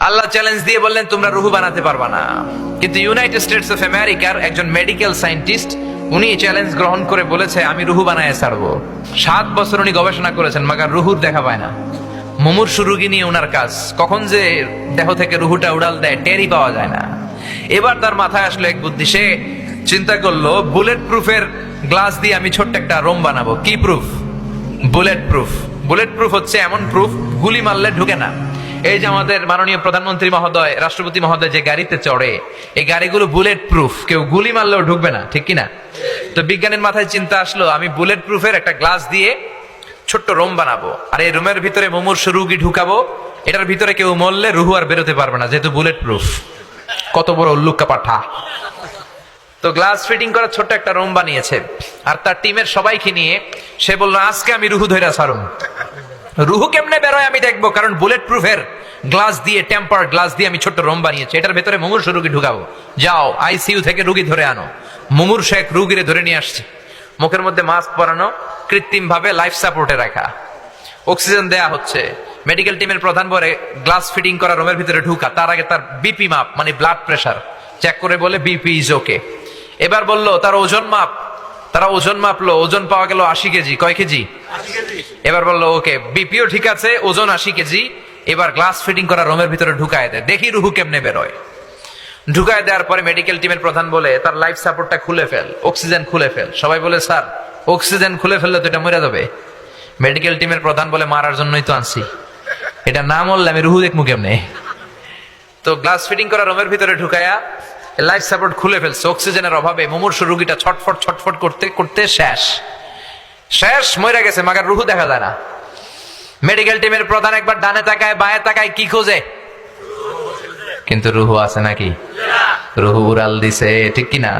আল্লাহ challenge দিয়ে বললেন তোমরা রুহু বানাতে পারবা না। কিন্তু ইউনাইটেড স্টেটস অফ আমেরিকার একজন মেডিকেল সায়েন্টিস্ট উনি চ্যালেঞ্জ গ্রহণ করে বলেছে আমি রুহু বানায় ছাড়বো। 7 বছর উনি গবেষণা করেছেন, মাগার রুহুর দেখা পায় না। মুমূর্ষু রোগী নিয়ে ওনার কাজ, কখন যে দেহ থেকে রুহুটা উড়াল দেয় টেরই পাওয়া যায় না। এবার তার মাথায় আসলো এক বুদ্ধি, সে চিন্তা করলো বুলেট প্রুফের গ্লাস দিয়ে আমি ছোট্ট একটা রোম বানাবো। কি proof? Bullet proof. Bullet proof হচ্ছে এমন প্রুফ গুলি মারলে ঢুকে না। এই যে আমাদের মাননীয় প্রধানমন্ত্রী মহোদয়, রাষ্ট্রপতি মহোদয় যে গাড়িতে চড়ে, এই গাড়িগুলো বুলেট প্রুফ, কেউ গুলি মারলেও ঢুকবে না, ঠিক কিনা? তো বিজ্ঞানীর মাথায় চিন্তা আসলো আমি বুলেট প্রুফের একটা গ্লাস দিয়ে ছোট্ট রোম বানাবো, আর এই রুমের ভিতরে মুমূর্ষু রোগী ঢুকাবো। এটার ভিতরে কেউ মরলে রুহু আর বেরোতে পারবে না, যেহেতু বুলেট প্রুফ। কত বড় উল্লুক্কা পাঠা! তো গ্লাস ফিটিং করা ছোট্ট একটা রুম বানিয়েছে, আর তার টিমের সবাইকে নিয়ে সে বললো আজকে আমি রুহু ধইরা ছাড়ুম। রুহু কেমনে বেরোয় আমি দেখবো, কারণ বুলেট প্রুফের গ্লাস দিয়ে, টেম্পার গ্লাস দিয়ে আমি ছোট্ট রুম বানিয়েছি, এটার ভেতরে মুমূর্ষু রোগী ঢুকাবো। যাও আইসিইউ থেকে রুগী ধরে আনো। মুমূর্ষু এক রুগীরে ধরে নিয়ে আসছে, মুখের মধ্যে মাস্ক পরানো, কৃত্রিম ভাবে লাইফ সাপোর্টে রাখা, অক্সিজেন দেয়া হচ্ছে। মেডিকেল টিমের প্রধান বলে গ্লাস ফিটিং করা রুমের ভিতরে ঢুকা, তার আগে তার বিপি মাপ মানে ব্লাড প্রেশার চেক করে বলে বিপি ইজ ওকে। এবার বললো তার ওজন মাপ, তারা ওজন মাপলো, ওজন পাওয়া গেল 80 কেজি। কয় কেজি? এবার বললো ওকে, বিপিও ঠিক আছে, ওজন 80 কেজি। এবার গ্লাস ফিটিং করা রুমের ভিতরে ঢুকায় দেয়, দেখি রুহু কেমনে বেরোয়। ঢুকায় দেওয়ার পরে মেডিকেল টিমের প্রধান বলে তার লাইফ সাপোর্টটা খুলে ফেল, অক্সিজেন খুলে ফেল। সবাই বলে স্যার অক্সিজেন খুলে ফেললে তো এটা মরে যাবে। মেডিকেল টিমের প্রধান বলে মারার জন্যই তো আনছি, এটা না মরলে আমি রুহু দেখবো কেমনে। তো গ্লাস ফিটিং করা রুমের ভিতরে ঢুকায়া লাইফ সাপোর্ট খুলে ফেলছে। অক্সিজেনের অভাবে মুমূর্ষু রোগীটা ছটফট ছটফট করতে করতে শেষ মরে গেছে, মাগার রুহু দেখা যায় না। মেডিকেল টিমের প্রধান একবার ডানে তাকায় বায়ে তাকায়, কি খোঁজে? কিন্তু রুহু আছে নাকি? রুহু উড়াল দিছে, ঠিক কিনা?